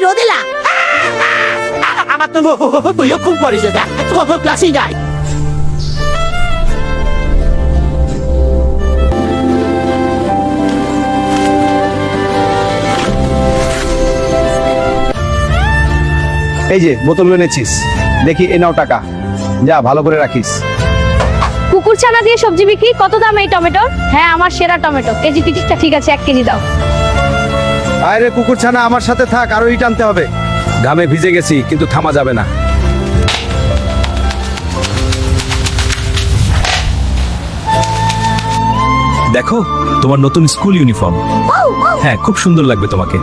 রোদেলা আমার তো তুইও খুব পড়েছে খবর ক্লাসে যাই এই যে বোতলগুলো এনেছিস, দেখি এ নাও টাকা, যা ভালো করে রাখিস। কুকুর ছানা দিয়ে সবজি বিক্রি, কত দাম এই টমেটোর? হ্যাঁ আমার সেরা টমেটো, কেজি 30টা। ঠিক আছে 1 কেজি দাও। আরে কুকুর ছানা আমার সাথে থাক, আরো ইট আনতে হবে। ঘামে ভিজে গেছি কিন্তু থামা যাবে না। দেখো তোমার নতুন স্কুল ইউনিফর্ম। হ্যাঁ খুব সুন্দর লাগবে তোমাকে।